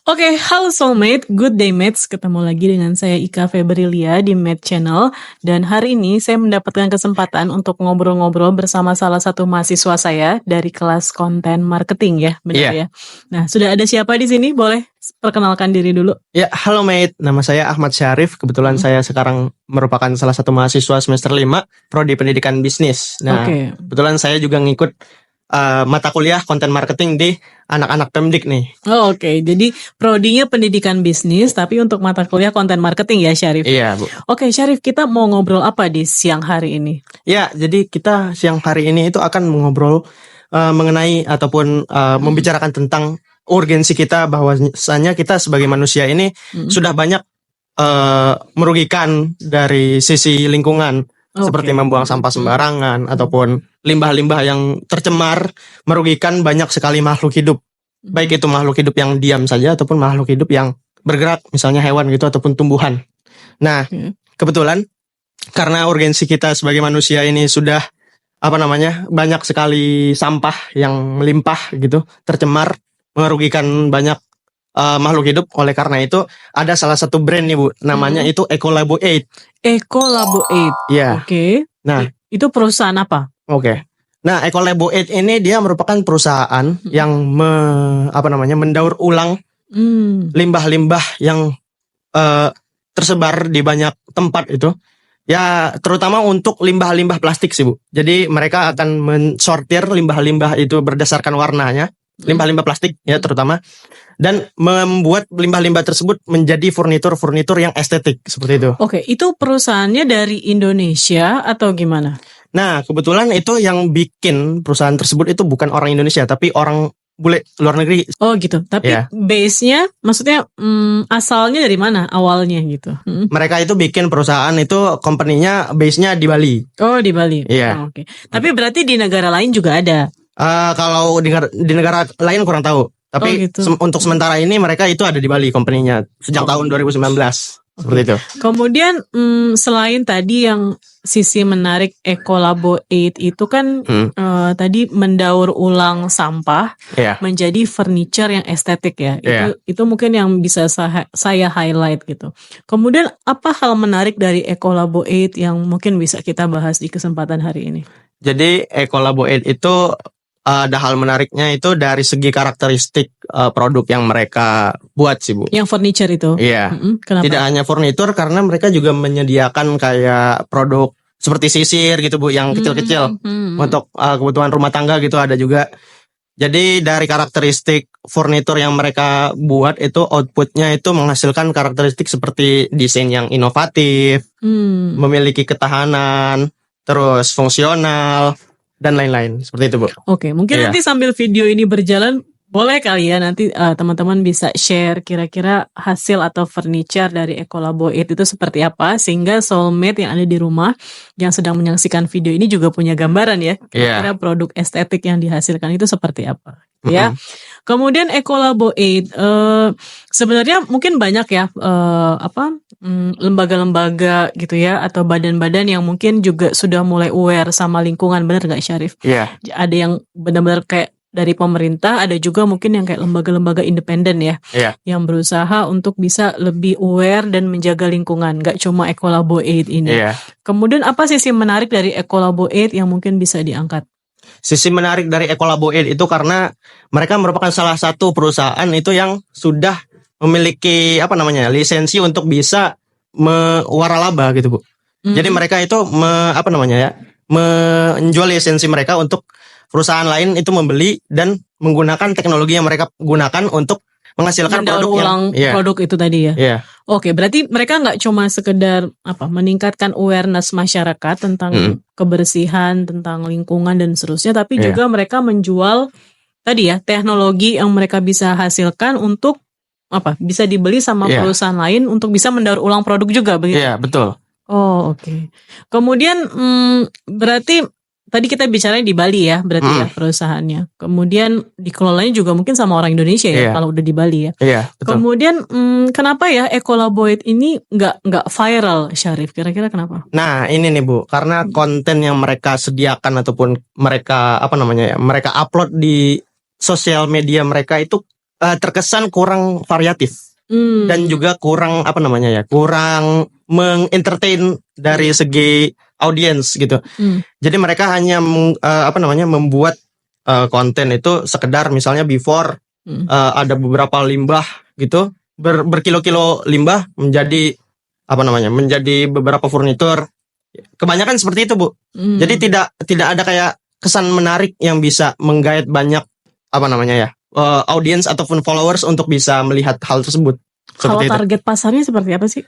Oke, halo Soulmate, good day mates. Ketemu lagi dengan saya Ika Febrilia di Mate Channel. Dan hari ini saya mendapatkan kesempatan untuk ngobrol-ngobrol bersama salah satu mahasiswa saya dari kelas konten marketing ya, benar ya? Nah, sudah ada siapa di sini? Boleh perkenalkan diri dulu. Ya, halo mate. Nama saya Ahmad Syarif. Kebetulan saya sekarang merupakan salah satu mahasiswa semester 5 Prodi Pendidikan Bisnis. Nah, kebetulan saya juga ngikut mata kuliah konten marketing di anak-anak Pemdik nih. Oke. Jadi prodinya pendidikan bisnis, tapi untuk mata kuliah konten marketing ya, Syarif? Iya, Bu. Oke, Syarif, kita mau ngobrol apa di siang hari ini? Ya, jadi kita siang hari ini itu akan mengobrol mengenai ataupun membicarakan tentang urgensi kita, bahwasanya kita sebagai manusia ini sudah banyak merugikan dari sisi lingkungan. Seperti membuang sampah sembarangan ataupun limbah-limbah yang tercemar, merugikan banyak sekali makhluk hidup. Baik itu makhluk hidup yang diam saja ataupun makhluk hidup yang bergerak, misalnya hewan gitu ataupun tumbuhan. Nah, kebetulan karena urgensi kita sebagai manusia ini sudah banyak sekali sampah yang melimpah gitu, tercemar, merugikan banyak makhluk hidup. Oleh karena itu ada salah satu brand nih Bu, namanya itu Ecolabo 8. Ecolabo 8. Iya. Oke. Nah, itu perusahaan apa? Oke. Nah, Ecolabo 8 ini dia merupakan perusahaan yang mendaur ulang limbah-limbah yang tersebar di banyak tempat itu. Ya, terutama untuk limbah-limbah plastik sih Bu. Jadi mereka akan mensortir limbah-limbah itu berdasarkan warnanya, limbah-limbah plastik ya terutama, dan membuat limbah-limbah tersebut menjadi furnitur yang estetik seperti itu. Oke, itu perusahaannya dari Indonesia atau gimana? Nah, kebetulan itu yang bikin perusahaan tersebut itu bukan orang Indonesia, tapi orang bule luar negeri. Oh gitu, tapi base-nya maksudnya asalnya dari mana awalnya gitu? Mereka itu bikin perusahaan itu, company-nya base-nya di Bali. Oh, di Bali. Iya. Oke. Tapi berarti di negara lain juga ada? Kalau di negara lain kurang tahu. Tapi untuk sementara ini mereka itu ada di Bali company-nya sejak tahun 2019. Seperti itu. Kemudian selain tadi yang sisi menarik Ecolabo 8 itu kan tadi mendaur ulang sampah menjadi furniture yang estetik ya. Itu mungkin yang bisa saya highlight gitu. Kemudian apa hal menarik dari Ecolabo 8 yang mungkin bisa kita bahas di kesempatan hari ini? Jadi Ecolabo 8 itu ada hal menariknya itu dari segi karakteristik produk yang mereka buat sih Bu. Yang furniture itu? Iya. Kenapa? Tidak hanya furnitur, karena mereka juga menyediakan kayak produk seperti sisir gitu Bu, yang kecil-kecil untuk kebutuhan rumah tangga gitu ada juga. Jadi dari karakteristik furnitur yang mereka buat itu, outputnya itu menghasilkan karakteristik seperti desain yang inovatif, memiliki ketahanan, terus fungsional, dan lain-lain, seperti itu Bu. Oke, mungkin nanti sambil video ini berjalan, boleh kali ya nanti teman-teman bisa share kira-kira hasil atau furniture dari Ecolabo 8 itu seperti apa, sehingga Soulmate yang ada di rumah yang sedang menyaksikan video ini juga punya gambaran ya, kira-kira produk estetik yang dihasilkan itu seperti apa. Ya. Kemudian Ecolabo 8 sebenarnya mungkin banyak ya lembaga-lembaga gitu ya, atau badan-badan yang mungkin juga sudah mulai aware sama lingkungan, benar nggak Syarif? Iya. Ada yang benar-benar kayak dari pemerintah, ada juga mungkin yang kayak lembaga-lembaga independen ya, yang berusaha untuk bisa lebih aware dan menjaga lingkungan, nggak cuma Ecolabo 8 ini. Kemudian apa sisi menarik dari Ecolabo 8 yang mungkin bisa diangkat? Sisi menarik dari Ecolabo 8 itu karena mereka merupakan salah satu perusahaan itu yang sudah memiliki lisensi untuk bisa waralaba gitu Bu. Jadi mereka itu menjual lisensi mereka untuk perusahaan lain itu membeli dan menggunakan teknologi yang mereka gunakan untuk menghasilkan produk itu tadi ya. Oke, berarti mereka nggak cuma sekedar meningkatkan awareness masyarakat tentang kebersihan, tentang lingkungan dan seterusnya, tapi juga mereka menjual tadi ya teknologi yang mereka bisa hasilkan untuk bisa dibeli sama perusahaan lain untuk bisa mendaur ulang produk juga begitu. Iya, betul. Oh, oke. Kemudian berarti tadi kita bicara di Bali ya, berarti ya perusahaannya. Kemudian dikelolanya juga mungkin sama orang Indonesia ya kalau udah di Bali ya. Iya, betul. Kemudian kenapa ya Ecolabo 8 ini nggak viral, Syarif? Kira-kira kenapa? Nah, ini nih Bu, karena konten yang mereka sediakan ataupun mereka mereka upload di sosial media mereka itu terkesan kurang variatif Hmm. dan juga kurang kurang mengentertain dari segi audiens gitu. Jadi mereka hanya membuat konten itu sekedar misalnya before ada beberapa limbah gitu, berkilo-kilo limbah menjadi menjadi beberapa furnitur. Kebanyakan seperti itu, Bu. Jadi tidak ada kayak kesan menarik yang bisa menggait banyak audiens ataupun followers untuk bisa melihat hal tersebut. Kalau Seperti itu. target pasarnya seperti apa sih?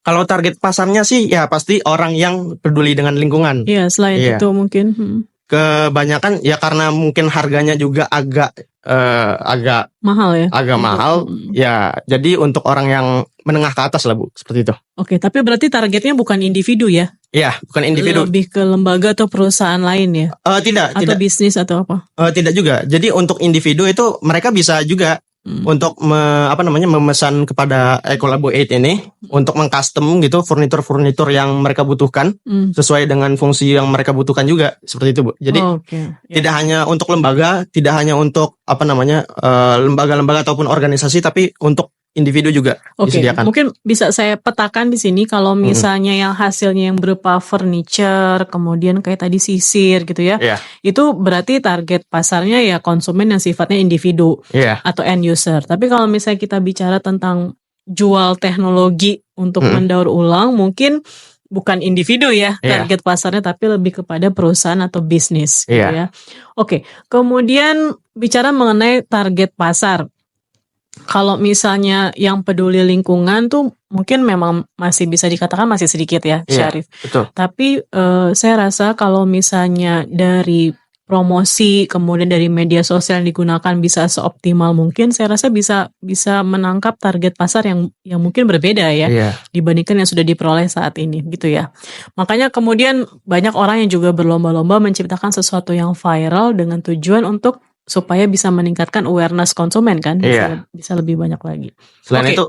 Kalau target pasarnya sih ya pasti orang yang peduli dengan lingkungan. Iya, selain Iya. itu mungkin. Kebanyakan ya karena mungkin harganya juga agak Mahal ya? agak mahal. Ya, jadi untuk orang yang menengah ke atas lah, Bu, seperti itu. Oke, tapi berarti targetnya bukan individu ya? Iya, bukan individu. Lebih ke lembaga atau perusahaan lain ya? Tidak, Atau bisnis atau apa? tidak juga. Jadi untuk individu itu mereka bisa juga untuk memesan kepada Ecolabo 8 ini untuk mengcustom gitu furnitur-furnitur yang mereka butuhkan sesuai dengan fungsi yang mereka butuhkan juga, seperti itu, Bu. Jadi tidak hanya untuk lembaga, tidak hanya untuk lembaga-lembaga ataupun organisasi, tapi untuk individu juga disediakan. Mungkin bisa saya petakan di sini kalau misalnya yang hasilnya yang berupa furniture, kemudian kayak tadi sisir gitu ya. Itu berarti target pasarnya ya konsumen yang sifatnya individu atau end user. Tapi kalau misalnya kita bicara tentang jual teknologi untuk mendaur ulang, mungkin bukan individu ya target pasarnya, tapi lebih kepada perusahaan atau bisnis gitu ya. Oke, kemudian bicara mengenai target pasar. Kalau misalnya yang peduli lingkungan tuh mungkin memang masih bisa dikatakan masih sedikit ya, Syarif. Betul. Tapi saya rasa kalau misalnya dari promosi kemudian dari media sosial yang digunakan bisa seoptimal mungkin, saya rasa bisa menangkap target pasar yang mungkin berbeda ya dibandingkan yang sudah diperoleh saat ini gitu ya. Makanya kemudian banyak orang yang juga berlomba-lomba menciptakan sesuatu yang viral dengan tujuan untuk supaya bisa meningkatkan awareness konsumen kan, bisa lebih banyak lagi. Selain itu,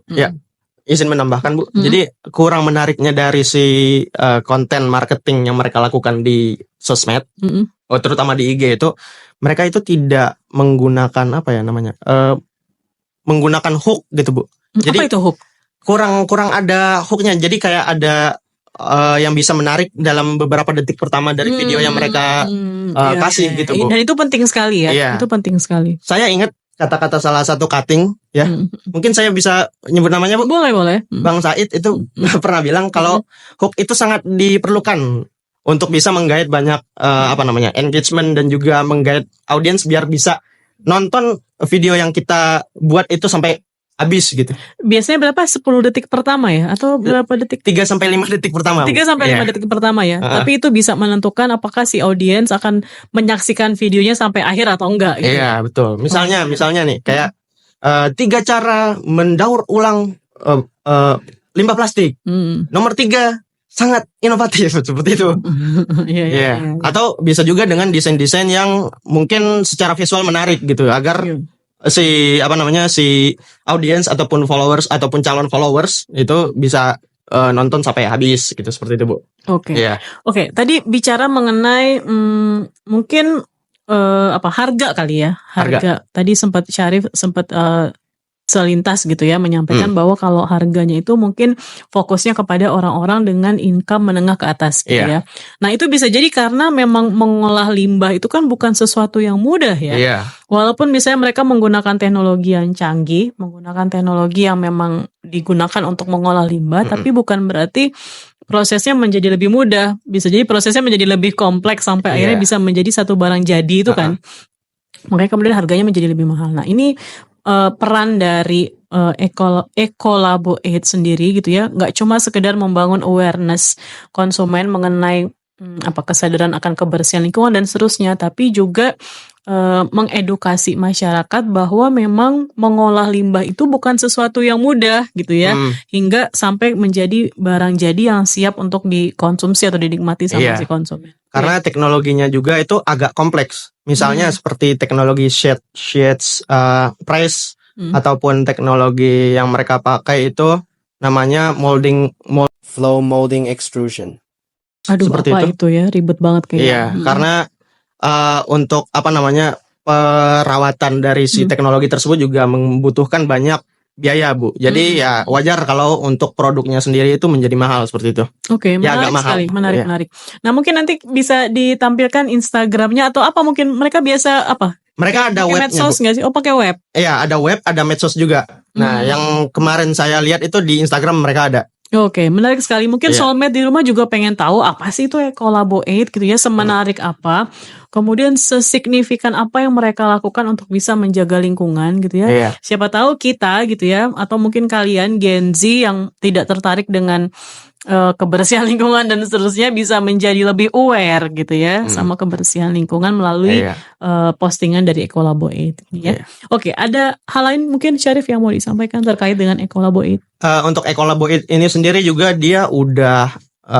izin menambahkan, Bu. Jadi kurang menariknya dari si konten marketing yang mereka lakukan di sosmed, terutama di IG itu, mereka itu tidak menggunakan menggunakan hook gitu, Bu. Jadi apa itu hook? Kurang ada hooknya. Jadi kayak ada yang bisa menarik dalam beberapa detik pertama dari video yang mereka kasih gitu, Bu. Dan itu penting sekali ya. Itu penting sekali. Saya ingat kata-kata salah satu cutting ya. Mungkin saya bisa nyebut namanya, Bu. Boleh. Bang Said itu pernah bilang kalau hook itu sangat diperlukan untuk bisa menggait banyak engagement dan juga menggait audiens biar bisa nonton video yang kita buat itu sampai habis gitu. Biasanya berapa? 10 detik pertama ya? Atau berapa detik? 3-5 detik pertama. 3-5 detik pertama ya. Tapi itu bisa menentukan apakah si audiens akan menyaksikan videonya sampai akhir atau enggak gitu. Iya, betul. Misalnya nih kayak 3 cara mendaur ulang limbah plastik. Nomor 3 sangat inovatif seperti itu. Atau bisa juga dengan desain-desain yang mungkin secara visual menarik gitu agar si audiens ataupun followers ataupun calon followers itu bisa nonton sampai habis gitu, seperti itu, Bu. Oke, tadi bicara mengenai mungkin harga kali ya. Harga. Tadi Syarif sempat selintas gitu ya menyampaikan bahwa kalau harganya itu mungkin fokusnya kepada orang-orang dengan income menengah ke atas gitu ya. Nah, itu bisa jadi karena memang mengolah limbah itu kan bukan sesuatu yang mudah ya. Walaupun misalnya mereka menggunakan teknologi yang canggih, menggunakan teknologi yang memang digunakan untuk mengolah limbah, tapi bukan berarti prosesnya menjadi lebih mudah. Bisa jadi prosesnya menjadi lebih kompleks sampai akhirnya bisa menjadi satu barang jadi itu kan. Makanya kemudian harganya menjadi lebih mahal. Nah, ini peran dari Ecolabo 8 sendiri gitu ya, nggak cuma sekedar membangun awareness konsumen mengenai kesadaran akan kebersihan lingkungan dan seterusnya, tapi juga mengedukasi masyarakat bahwa memang mengolah limbah itu bukan sesuatu yang mudah gitu ya, hingga sampai menjadi barang jadi yang siap untuk dikonsumsi atau dinikmati sama si konsumen. Karena teknologinya juga itu agak kompleks. Misalnya seperti teknologi shades press ataupun teknologi yang mereka pakai itu namanya flow molding extrusion. Aduh, seperti itu ya, ribet banget kayaknya. Karena untuk perawatan dari si teknologi tersebut juga membutuhkan banyak biaya, Bu. Jadi ya wajar kalau untuk produknya sendiri itu menjadi mahal seperti itu. Oke, Ya, agak menarik mahal. sekali, menarik, Iya. menarik. Nah, mungkin nanti bisa ditampilkan Instagramnya atau apa? Mungkin mereka biasa apa? Mereka ada Pakai webnya, medsos Bu. nggak sih? Oh, pakai web. Iya, ada web, ada medsos juga. Nah, yang kemarin saya lihat itu di Instagram mereka ada. Oke, menarik sekali. Mungkin Iya. soulmate di rumah juga pengen tahu apa sih itu Ecolabo8 gitu ya, semenarik apa, kemudian sesignifikan apa yang mereka lakukan untuk bisa menjaga lingkungan gitu ya. Iya. Siapa tahu kita gitu ya, atau mungkin kalian Gen Z yang tidak tertarik dengan kebersihan lingkungan dan seterusnya bisa menjadi lebih aware gitu ya sama kebersihan lingkungan melalui Iya. postingan dari Ecolabo8 ya. Iya. Oke, ada hal lain mungkin Syarif yang mau disampaikan terkait dengan Ecolabo8? Untuk Ecolabo8 ini sendiri juga dia udah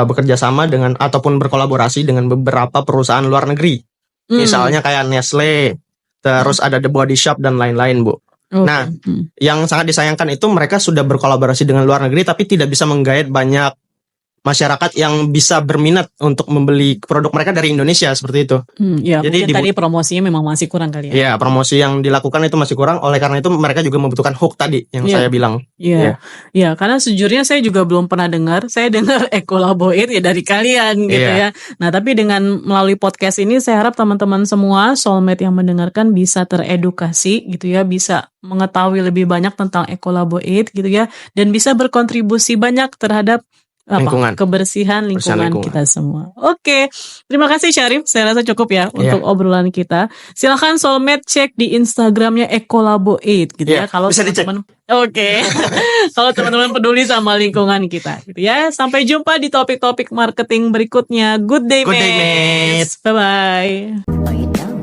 bekerja sama dengan ataupun berkolaborasi dengan beberapa perusahaan luar negeri. Misalnya kayak Nestle, terus ada The Body Shop dan lain-lain, Bu. Oke. Nah, yang sangat disayangkan itu mereka sudah berkolaborasi dengan luar negeri tapi tidak bisa menggait banyak masyarakat yang bisa berminat untuk membeli produk mereka dari Indonesia seperti itu. Ya, Jadi mungkin tadi promosinya memang masih kurang kali ya. Ya, promosi yang dilakukan itu masih kurang. Oleh karena itu mereka juga membutuhkan hook tadi yang Iya. saya bilang. Iya, ya karena sejujurnya saya juga belum pernah dengar. Saya dengar Ecolabo8 ya dari kalian gitu Iya. ya. Nah, tapi dengan melalui podcast ini saya harap teman-teman semua soulmate yang mendengarkan bisa teredukasi gitu ya, bisa mengetahui lebih banyak tentang Ecolabo8 gitu ya, dan bisa berkontribusi banyak terhadap Lingkungan. kebersihan lingkungan lingkungan. kita semua. Oke, terima kasih Syarif. Saya rasa cukup ya untuk Iya. obrolan kita. Silahkan soulmate cek di Instagramnya Ecolabo8 gitu ya. Iya, Kalau bisa dicek. teman-teman, oke, kalau teman-teman peduli sama lingkungan kita, gitu ya. Sampai jumpa di topik-topik marketing berikutnya. Good day, Good day, mates. Bye bye. Are you down?